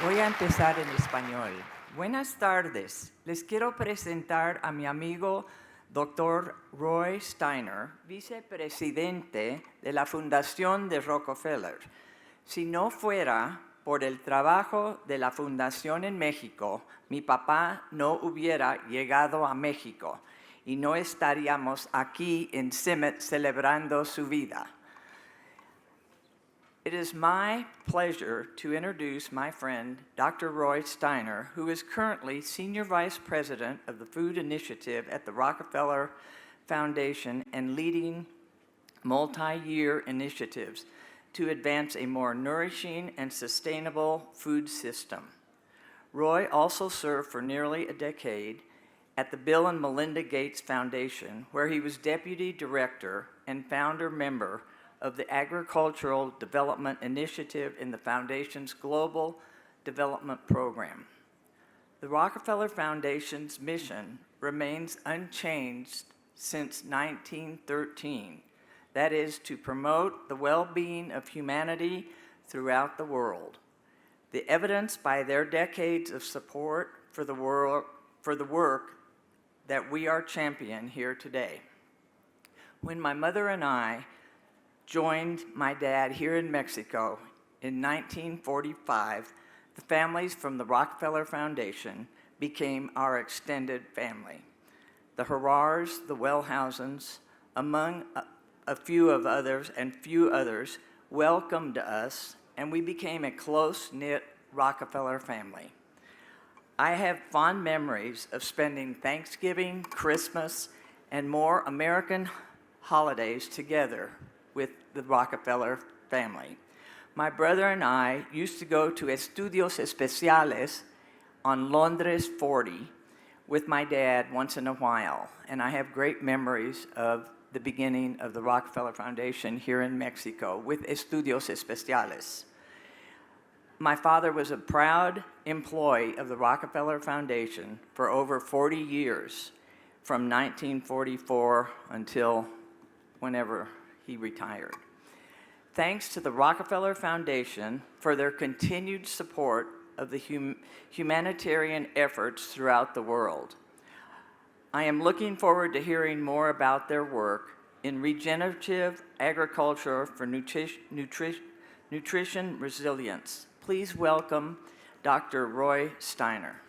Voy a empezar en español. Buenas tardes. Les quiero presentar a mi amigo Dr. Roy Steiner, vicepresidente de la Fundación de Rockefeller. Si no fuera por el trabajo de la Fundación en México, mi papá no hubiera llegado a México y no estaríamos aquí en Summit celebrando su vida. It is my pleasure to introduce my friend, Dr. Roy Steiner, who is currently Senior Vice President of the Food Initiative at the Rockefeller Foundation and leading multi-year initiatives to advance a more nourishing and sustainable food system. Roy also served for nearly a decade at the Bill and Melinda Gates Foundation, where he was Deputy Director and founder member of the Agricultural Development Initiative in the Foundation's Global Development Program. The Rockefeller Foundation's mission remains unchanged since 1913. That is, to promote the well-being of humanity throughout the world. The evidence by their decades of support for the work that we are championing here today. When my mother and I joined my dad here in Mexico in 1945, the families from the Rockefeller Foundation became our extended family. The Herrars, the Wellhausens, among a few others welcomed us, and we became a close-knit Rockefeller family. I have fond memories of spending Thanksgiving, Christmas, and more American holidays together with the Rockefeller family. My brother and I used to go to Estudios Especiales on Londres 40 with my dad once in a while, and I have great memories of the beginning of the Rockefeller Foundation here in Mexico with Estudios Especiales. My father was a proud employee of the Rockefeller Foundation for over 40 years, from 1944 until whenever he retired. Thanks to the Rockefeller Foundation for their continued support of the humanitarian efforts throughout the world. I am looking forward to hearing more about their work in regenerative agriculture for nutrition resilience. Please welcome Dr. Roy Steiner.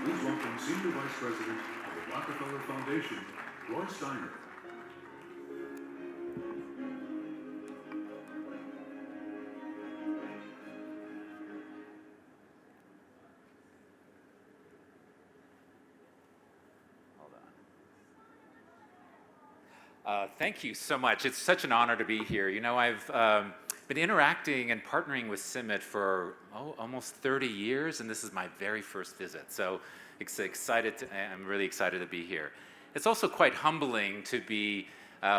Please welcome Senior Vice President of the Rockefeller Foundation, Roy Steiner. Thank you so much. It's such an honor to be here. You know, I've been interacting and partnering with CIMMYT for almost 30 years, and this is my very first visit. So I'm really excited to be here. It's also quite humbling to be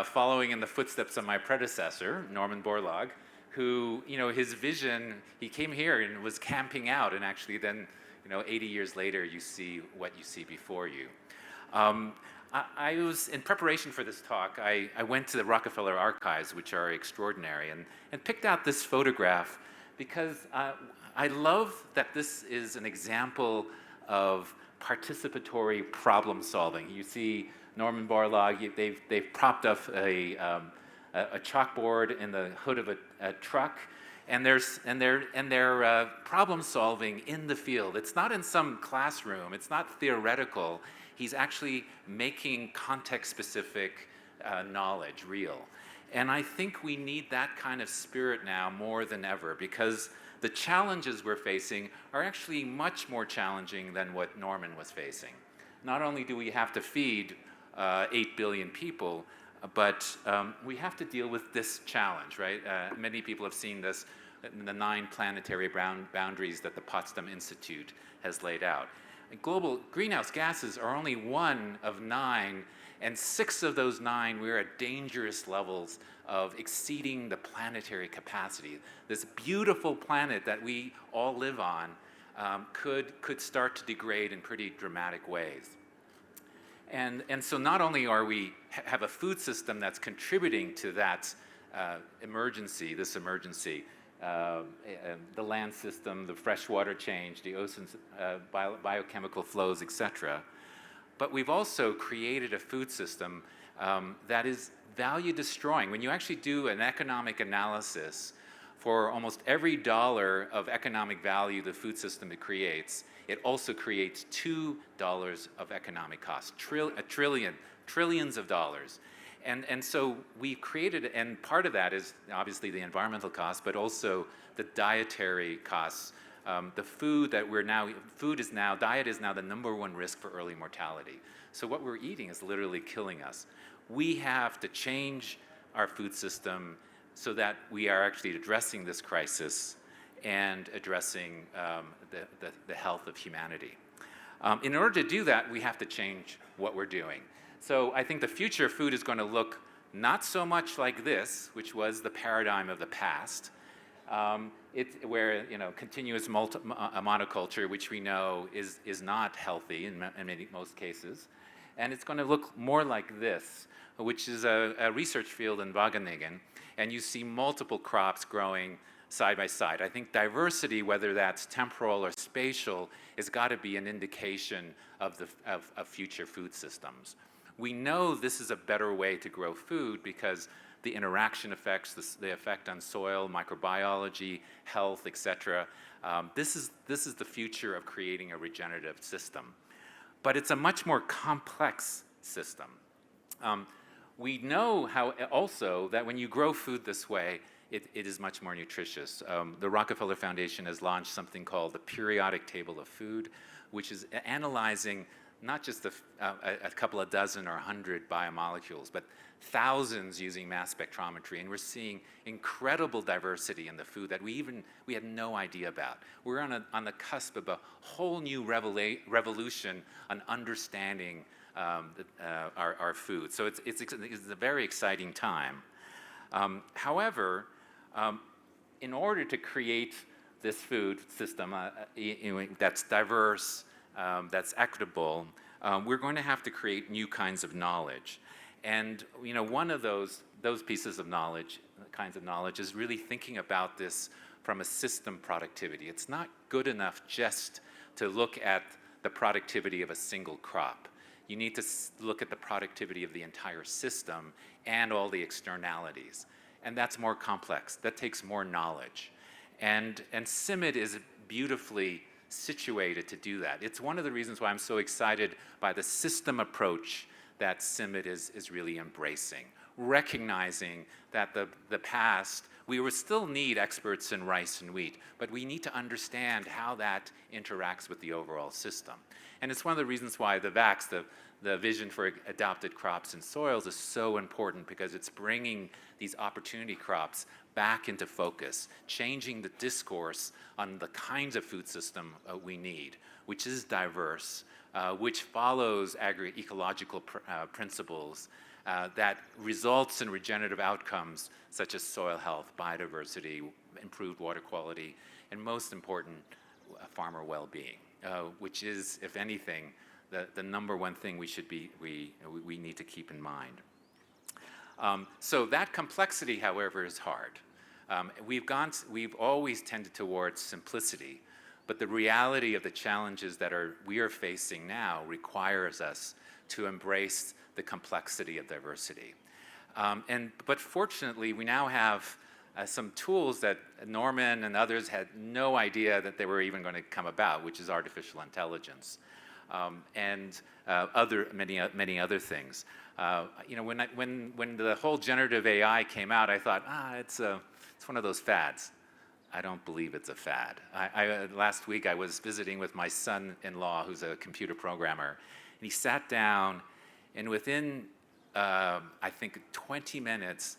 following in the footsteps of my predecessor, Norman Borlaug, who, you know, his vision, he came here and was camping out, and actually then, you know, 80 years later, you see what you see before you. I was, in preparation for this talk, I went to the Rockefeller archives, which are extraordinary, and picked out this photograph because I love that this is an example of participatory problem solving. You see Norman Borlaug, they've propped up a chalkboard in the hood of a truck, and they're problem solving in the field. It's not in some classroom, it's not theoretical. He's actually making context-specific knowledge real. And I think we need that kind of spirit now more than ever, because the challenges we're facing are actually much more challenging than what Norman was facing. Not only do we have to feed 8 billion people, but we have to deal with this challenge, right? Many people have seen this in the 9 planetary boundaries that the Potsdam Institute has laid out. Global greenhouse gases are only 1 of 9, and 6 of those 9, we're at dangerous levels of exceeding the planetary capacity. This beautiful planet that we all live on could start to degrade in pretty dramatic ways. And so not only are we have a food system that's contributing to that emergency, the land system, the freshwater change, the ocean, biochemical flows, etc. But we've also created a food system that is value destroying. When you actually do an economic analysis for almost every dollar of economic value the food system it creates, it also creates $2 of economic cost, trillions of dollars. And so we've created, and part of that is obviously the environmental costs, but also the dietary costs. The food that diet is now the #1 risk for early mortality. So what we're eating is literally killing us. We have to change our food system so that we are actually addressing this crisis and addressing the health of humanity. In order to do that, we have to change what we're doing. So I think the future of food is going to look not so much like this, which was the paradigm of the past, where continuous monoculture, which we know is not healthy in most cases, and it's going to look more like this, which is a research field in Wageningen, and you see multiple crops growing side by side. I think diversity, whether that's temporal or spatial, has got to be an indication of future food systems. We know this is a better way to grow food because the interaction effects, the effect on soil, microbiology, health, etc. This is the future of creating a regenerative system. But it's a much more complex system. We know also that when you grow food this way, it is much more nutritious. The Rockefeller Foundation has launched something called the Periodic Table of Food, which is analyzing not just a couple of dozen or 100 biomolecules, but thousands using mass spectrometry, and we're seeing incredible diversity in the food that we had no idea about. We're on the cusp of a whole new revolution on understanding our food. So it's a very exciting time. However, in order to create this food system that's diverse, that's equitable, we're going to have to create new kinds of knowledge. And one of those pieces of knowledge, kinds of knowledge, is really thinking about this from a system productivity. It's not good enough just to look at the productivity of a single crop. You need to look at the productivity of the entire system and all the externalities. And that's more complex. That takes more knowledge. And CIMMYT is beautifully situated to do that. It's one of the reasons why I'm so excited by the system approach that CIMMYT is really embracing, recognizing that the past, we will still need experts in rice and wheat, but we need to understand how that interacts with the overall system. And it's one of the reasons why the VACS, the Vision for Adapted Crops and Soils, is so important, because it's bringing these opportunity crops back into focus, changing the discourse on the kinds of food system we need, which is diverse, which follows agroecological principles that results in regenerative outcomes such as soil health, biodiversity, improved water quality, and most important, farmer well-being, which is, if anything, the #1 thing we need to keep in mind. So that complexity, however, is hard. We've always tended towards simplicity, but the reality of the challenges that we are facing now requires us to embrace the complexity of diversity. But fortunately, we now have some tools that Norman and others had no idea that they were even going to come about, which is artificial intelligence, and many other things. When the whole generative AI came out, I thought, it's one of those fads. I don't believe it's a fad. Last week I was visiting with my son-in-law, who's a computer programmer, and he sat down, and within I think 20 minutes,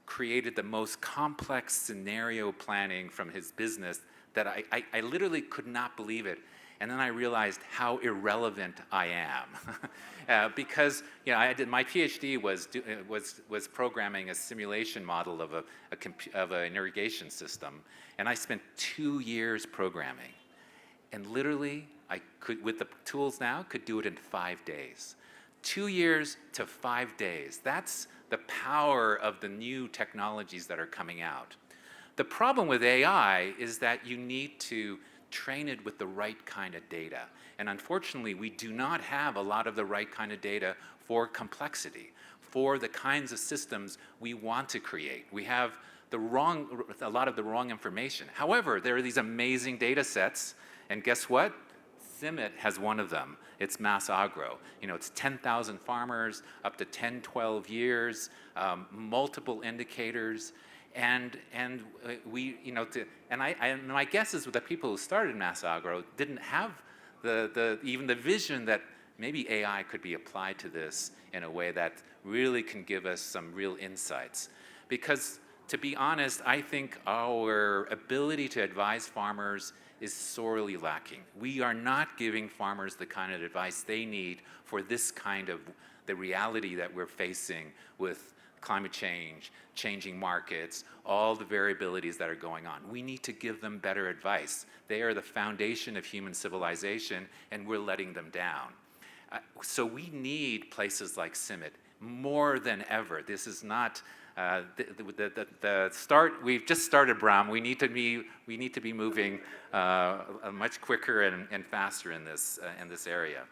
created the most complex scenario planning from his business that I literally could not believe it. And then I realized how irrelevant I am, because my PhD was programming a simulation model of an irrigation system, and I spent 2 years programming, and literally I could, with the tools now, could do it in 5 days. 2 years to 5 days. That's the power of the new technologies that are coming out. The problem with AI is that you need to train it with the right kind of data. And unfortunately, we do not have a lot of the right kind of data for complexity, for the kinds of systems we want to create. We have a lot of the wrong information. However, there are these amazing data sets, and guess what? CIMMYT has one of them. It's Mass Agro. You know, it's 10,000 farmers, up to 10, 12 years, multiple indicators, and we, you know, and my guess is that people who started Mass Agro didn't have even the vision that maybe AI could be applied to this in a way that really can give us some real insights. Because to be honest, I think our ability to advise farmers is sorely lacking. We are not giving farmers the kind of advice they need for this kind of the reality that we're facing with climate change, changing markets, all the variabilities that are going on. We need to give them better advice. They are the foundation of human civilization, and we're letting them down. So we need places like CIMMYT more than ever. This is not the start. We've just started, Bram. We need to be moving much quicker and faster in this area.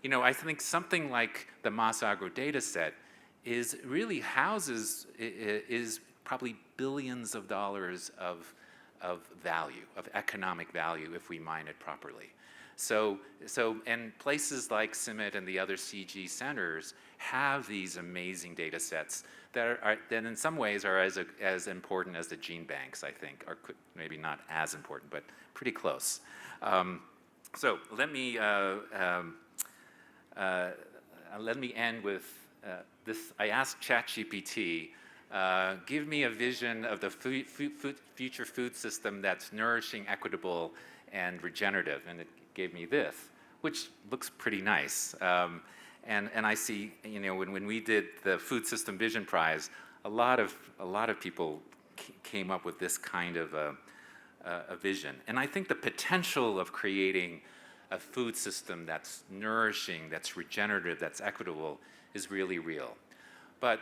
You know, I think something like the Mass Agro data set is probably billions of dollars of value, of economic value, if we mine it properly. And places like CIMMYT and the other CG centers have these amazing data sets that in some ways are as important as the gene banks, I think, or maybe not as important, but pretty close. So let me end with this. I asked ChatGPT, give me a vision of the future food system that's nourishing, equitable, and regenerative, and it gave me this, which looks pretty nice. And I see, you know, when we did the Food System Vision Prize, a lot of people came up with this kind of a vision. And I think the potential of creating a food system that's nourishing, that's regenerative, that's equitable is really real. But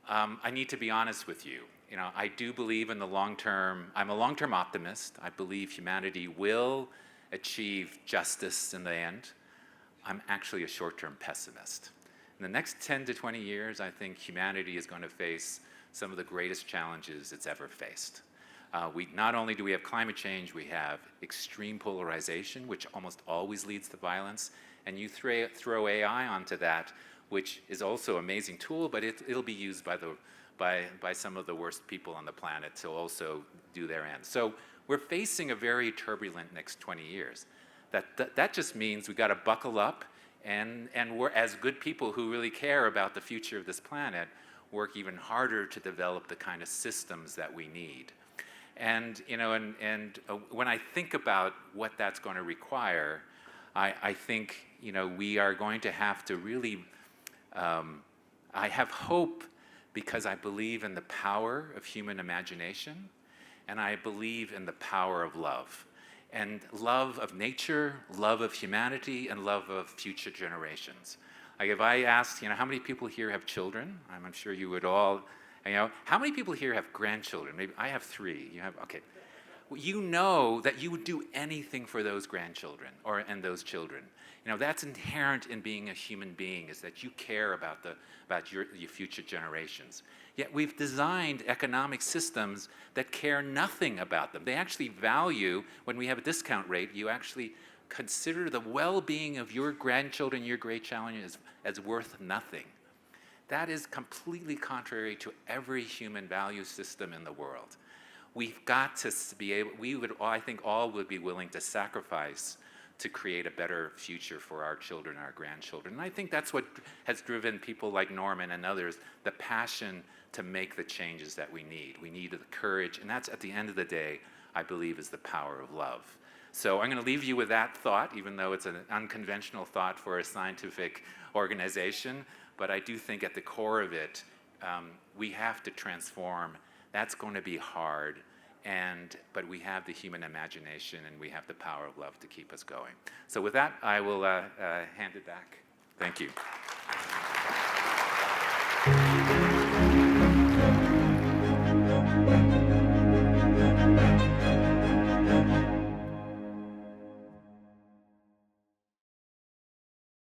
I need to be honest with you. You know, I do believe in the long term. I'm a long-term optimist. I believe humanity will achieve justice in the end. I'm actually a short-term pessimist. In the next 10 to 20 years, I think humanity is going to face some of the greatest challenges it's ever faced. Not only do we have climate change, we have extreme polarization, which almost always leads to violence, and you throw AI onto that, which is also an amazing tool, but it'll be used by some of the worst people on the planet to also do their end. So we're facing a very turbulent next 20 years. That just means we got to buckle up, and we're, as good people who really care about the future of this planet, work even harder to develop the kind of systems that we need. And you know, when I think about what that's going to require, I think, you know, we are going to have to really. I have hope because I believe in the power of human imagination, and I believe in the power of love. And love of nature, love of humanity, and love of future generations. Like if I asked, you know, how many people here have children? I'm sure you would all, you know, how many people here have grandchildren? Maybe I have 3. You have, okay. Well, you know that you would do anything for those grandchildren and those children. You know, that's inherent in being a human being, is that you care about your future generations. Yet we've designed economic systems that care nothing about them. They actually value, when we have a discount rate, you actually consider the well-being of your grandchildren, your great-children as worth nothing. That is completely contrary to every human value system in the world. We've got to be able, I think all would be willing to sacrifice to create a better future for our children, our grandchildren. And I think that's what has driven people like Norman and others, the passion to make the changes that we need. We need the courage, and that's, at the end of the day, I believe, is the power of love. So I'm going to leave you with that thought, even though it's an unconventional thought for a scientific organization. But I do think at the core of it, we have to transform. That's going to be hard. But we have the human imagination, and we have the power of love to keep us going. So with that, I will hand it back. Thank you.